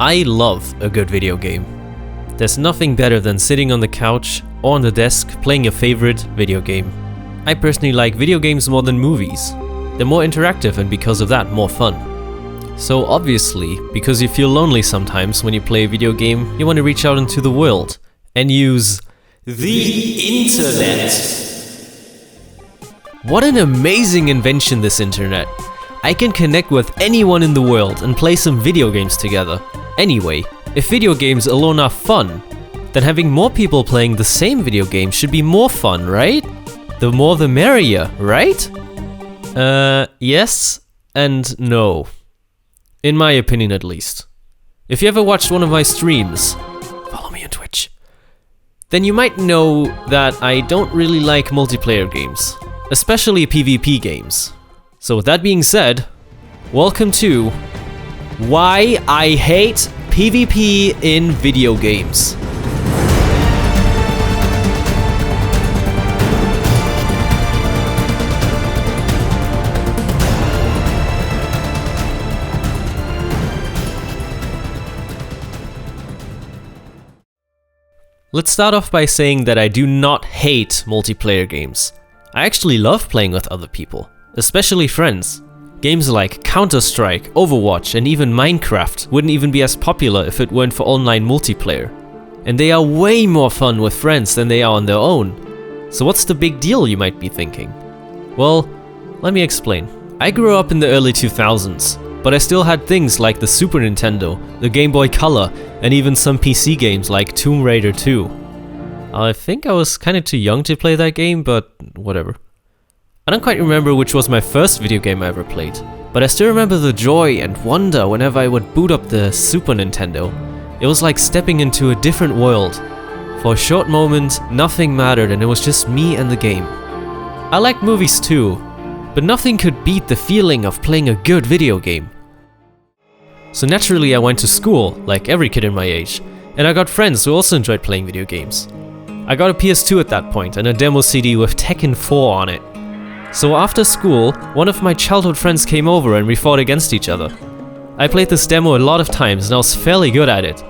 I love a good video game. There's nothing better than sitting on the couch or on the desk playing your favorite video game. I personally like video games more than movies. They're more interactive and because of that, more fun. So obviously, because you feel lonely sometimes when you play a video game, you want to reach out into the world and use the internet. What an amazing invention, this internet. I can connect with anyone in the world and play some video games together. Anyway, if video games alone are fun, then having more people playing the same video game should be more fun, right? The more the merrier, right? Yes and no. In my opinion, at least. If you ever watched one of my streams, follow me on Twitch, then you might know that I don't really like multiplayer games, especially PvP games. So with that being said, welcome to Why I Hate PvP in Video Games. Let's start off by saying that I do not hate multiplayer games. I actually love playing with other people, especially friends. Games like Counter-Strike, Overwatch, and even Minecraft wouldn't even be as popular if it weren't for online multiplayer. And they are way more fun with friends than they are on their own. So what's the big deal, you might be thinking? Well, let me explain. I grew up in the early 2000s, but I still had things like the Super Nintendo, the Game Boy Color, and even some PC games like Tomb Raider 2. I think I was kinda too young to play that game, but whatever. I don't quite remember which was my first video game I ever played, but I still remember the joy and wonder whenever I would boot up the Super Nintendo. It was like stepping into a different world. For a short moment, nothing mattered and it was just me and the game. I like movies too, but nothing could beat the feeling of playing a good video game. So naturally I went to school, like every kid in my age, and I got friends who also enjoyed playing video games. I got a PS2 at that point and a demo CD with Tekken 4 on it. So after school, one of my childhood friends came over and we fought against each other. I played this demo a lot of times and I was fairly good at it.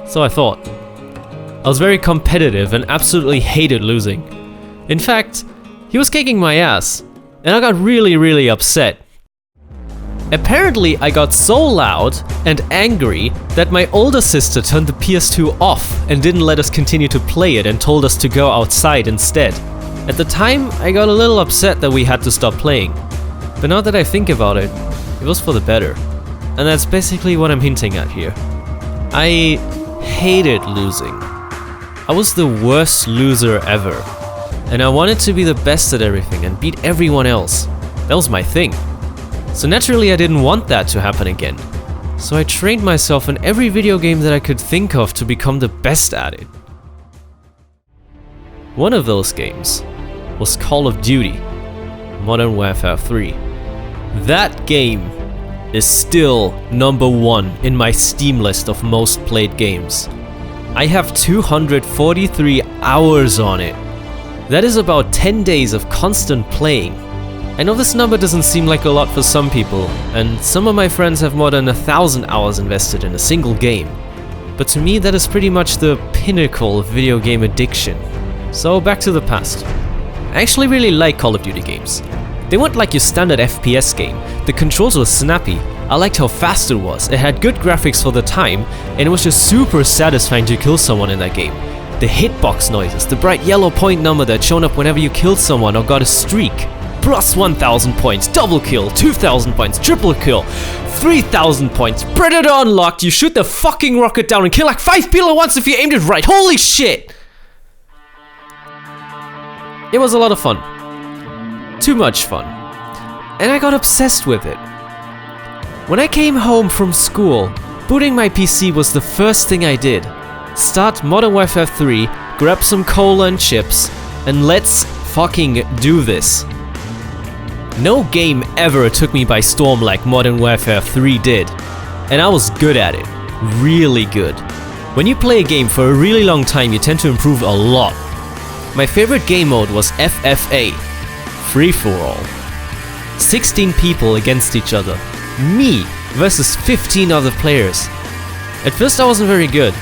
So I thought. I was very competitive and absolutely hated losing. In fact, he was kicking my ass, and I got really upset. Apparently I got so loud and angry that my older sister turned the PS2 off and didn't let us continue to play it and told us to go outside instead. At the time, I got a little upset that we had to stop playing. But now that I think about it, it was for the better. And that's basically what I'm hinting at here. I hated losing. I was the worst loser ever. And I wanted to be the best at everything and beat everyone else. That was my thing. So naturally I didn't want that to happen again. So I trained myself in every video game that I could think of to become the best at it. One of those games was Call of Duty: Modern Warfare 3. That game is still #1 in my Steam list of most played games. I have 243 hours on it. That is about 10 days of constant playing. I know this number doesn't seem like a lot for some people, and some of my friends have more than 1,000 hours invested in a single game. But to me that is pretty much the pinnacle of video game addiction. So back to the past. I actually really like Call of Duty games. They weren't like your standard FPS game. The controls were snappy. I liked how fast it was. It had good graphics for the time, and it was just super satisfying to kill someone in that game. The hitbox noises, the bright yellow point number that showed up whenever you killed someone or got a streak. Plus 1,000 points, double kill, 2,000 points, triple kill, 3,000 points, Predator unlocked, you shoot the fucking rocket down and kill like 5 people at once if you aimed it right, holy shit! It was a lot of fun. Too much fun. And I got obsessed with it. When I came home from school, booting my PC was the first thing I did. Start Modern Warfare 3, grab some cola and chips, and let's fucking do this. No game ever took me by storm like Modern Warfare 3 did. And I was good at it. Really good. When you play a game for a really long time, you tend to improve a lot. My favorite game mode was FFA, Free For All. 16 people against each other. Me versus 15 other players. At first I wasn't very good.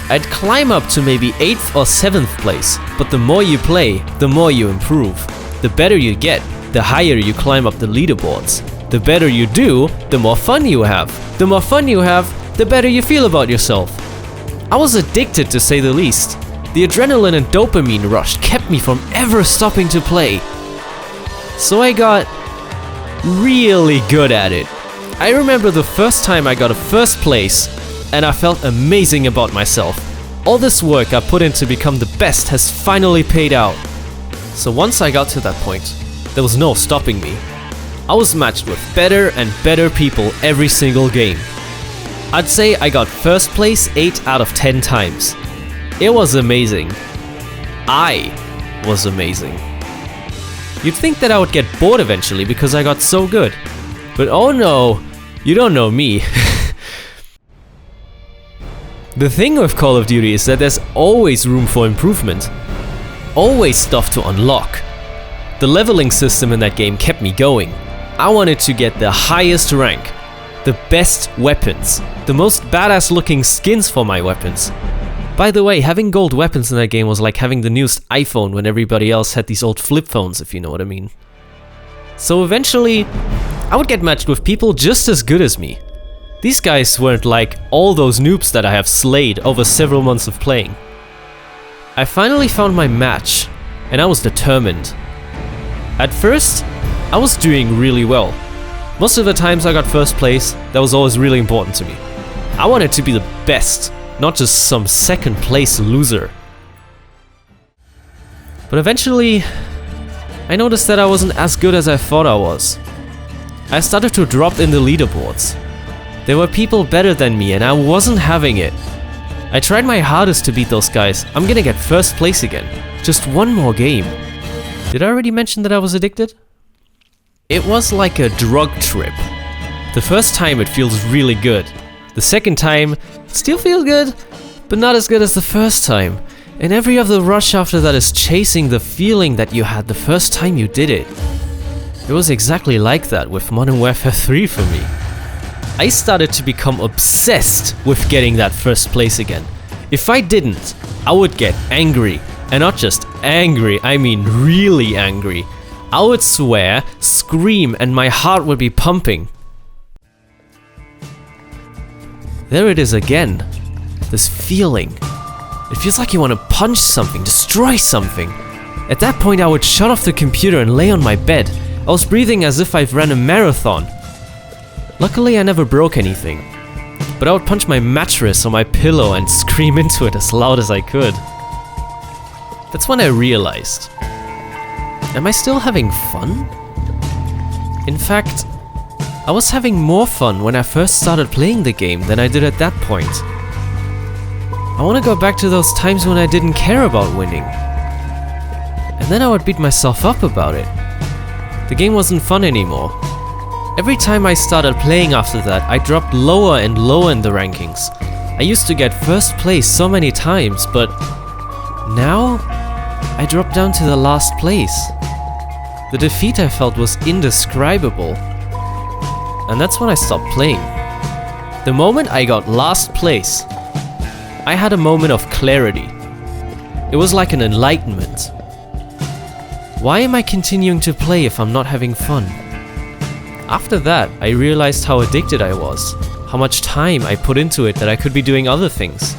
I'd climb up to maybe 8th or 7th place, but the more you play, the more you improve. The better you get, the higher you climb up the leaderboards. The better you do, the more fun you have. The more fun you have, the better you feel about yourself. I was addicted, to say the least. The adrenaline and dopamine rush kept me from ever stopping to play. So I got really good at it. I remember the first time I got a first place, and I felt amazing about myself. All this work I put in to become the best has finally paid out. So once I got to that point, there was no stopping me. I was matched with better and better people every single game. I'd say I got first place 8 out of 10 times. It was amazing. I was amazing. You'd think that I would get bored eventually because I got so good. But oh no, you don't know me. The thing with Call of Duty is that there's always room for improvement. Always stuff to unlock. The leveling system in that game kept me going. I wanted to get the highest rank, the best weapons, the most badass looking skins for my weapons. By the way, having gold weapons in that game was like having the newest iPhone when everybody else had these old flip phones, if you know what I mean. So eventually, I would get matched with people just as good as me. These guys weren't like all those noobs that I have slayed over several months of playing. I finally found my match, and I was determined. At first, I was doing really well. Most of the times I got first place, that was always really important to me. I wanted to be the best, not just some second place loser. But eventually, I noticed that I wasn't as good as I thought I was. I started to drop in the leaderboards. There were people better than me and I wasn't having it. I tried my hardest to beat those guys. I'm gonna get first place again. Just one more game. Did I already mention that I was addicted? It was like a drug trip. The first time it feels really good. The second time still feels good, but not as good as the first time. And every other rush after that is chasing the feeling that you had the first time you did it. It was exactly like that with Modern Warfare 3 for me. I started to become obsessed with getting that first place again. If I didn't, I would get angry. And not just angry, I mean really angry. I would swear, scream, and my heart would be pumping. There it is again. This feeling. It feels like you want to punch something, destroy something. At that point I would shut off the computer and lay on my bed. I was breathing as if I've ran a marathon. Luckily I never broke anything. But I would punch my mattress or my pillow and scream into it as loud as I could. That's when I realized. Am I still having fun? In fact, I was having more fun when I first started playing the game than I did at that point. I want to go back to those times when I didn't care about winning. And then I would beat myself up about it. The game wasn't fun anymore. Every time I started playing after that, I dropped lower and lower in the rankings. I used to get first place so many times, but now I dropped down to the last place. The defeat I felt was indescribable. And that's when I stopped playing. The moment I got last place, I had a moment of clarity. It was like an enlightenment. Why am I continuing to play if I'm not having fun? After that, I realized how addicted I was, how much time I put into it that I could be doing other things.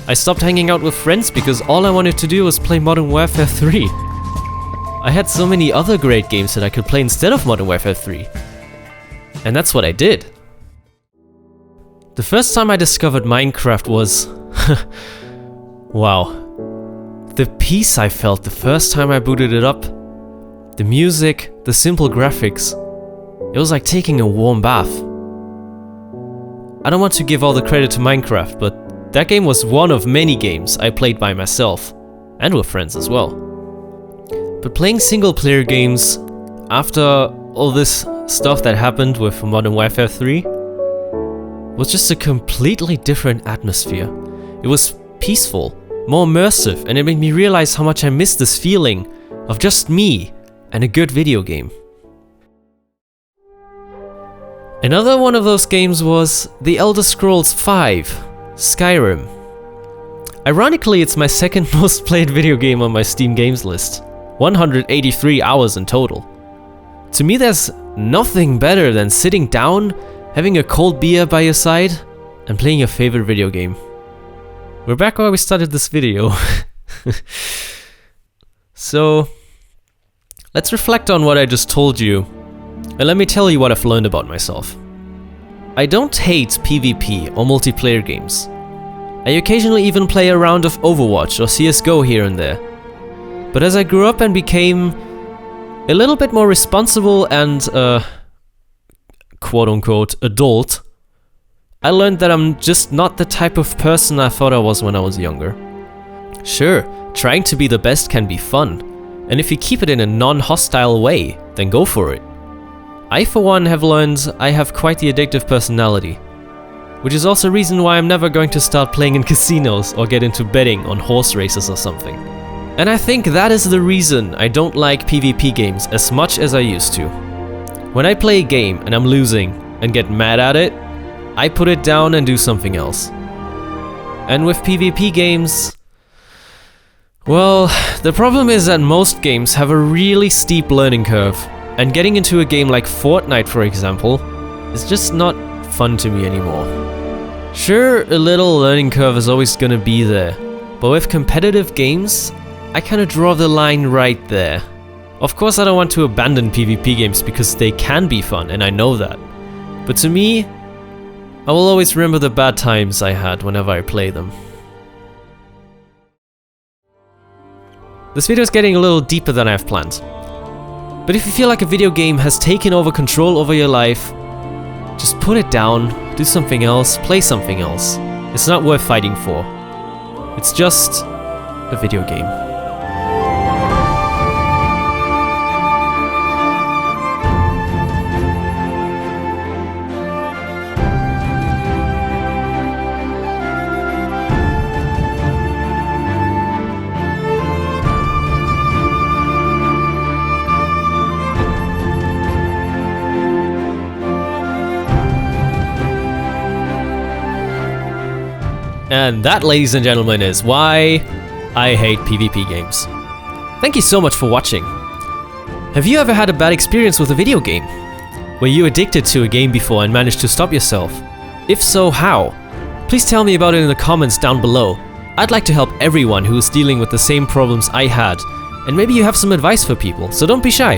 I stopped hanging out with friends because all I wanted to do was play Modern Warfare 3. I had so many other great games that I could play instead of Modern Warfare 3. And that's what I did. The first time I discovered Minecraft was... wow. The peace I felt the first time I booted it up. The music, the simple graphics. It was like taking a warm bath. I don't want to give all the credit to Minecraft, but that game was one of many games I played by myself, and with friends as well. But playing single player games, after all this stuff that happened with Modern Warfare 3, was just a completely different atmosphere. It was peaceful, more immersive, and it made me realize how much I missed this feeling of just me and a good video game. Another one of those games was The Elder Scrolls V, Skyrim. Ironically, it's my second most played video game on my Steam games list. 183 hours in total. To me, there's nothing better than sitting down, having a cold beer by your side, and playing your favorite video game. We're back where we started this video. So, let's reflect on what I just told you, and let me tell you what I've learned about myself. I don't hate PvP or multiplayer games. I occasionally even play a round of Overwatch or CSGO here and there. But as I grew up and became a little bit more responsible and, quote-unquote, adult, I learned that I'm just not the type of person I thought I was when I was younger. Sure, trying to be the best can be fun, and if you keep it in a non-hostile way, then go for it. I, for one, have learned I have quite the addictive personality, which is also a reason why I'm never going to start playing in casinos or get into betting on horse races or something. And I think that is the reason I don't like PvP games as much as I used to. When I play a game and I'm losing and get mad at it, I put it down and do something else. And with PvP games, well, the problem is that most games have a really steep learning curve, and getting into a game like Fortnite, for example, is just not fun to me anymore. Sure, a little learning curve is always gonna be there, but with competitive games, I kinda draw the line right there. Of course, I don't want to abandon PvP games because they can be fun, and I know that. But to me, I will always remember the bad times I had whenever I play them. This video is getting a little deeper than I've planned. But if you feel like a video game has taken over control over your life, just put it down, do something else, play something else. It's not worth fighting for. It's just a video game. And that, ladies and gentlemen, is why I hate PvP games. Thank you so much for watching. Have you ever had a bad experience with a video game? Were you addicted to a game before and managed to stop yourself? If so, how? Please tell me about it in the comments down below. I'd like to help everyone who is dealing with the same problems I had, and maybe you have some advice for people, so don't be shy.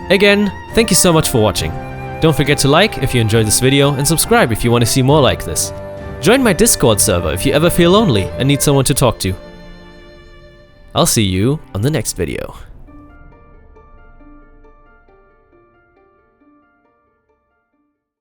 Again, thank you so much for watching. Don't forget to like if you enjoyed this video and subscribe if you want to see more like this. Join my Discord server if you ever feel lonely and need someone to talk to. I'll see you on the next video.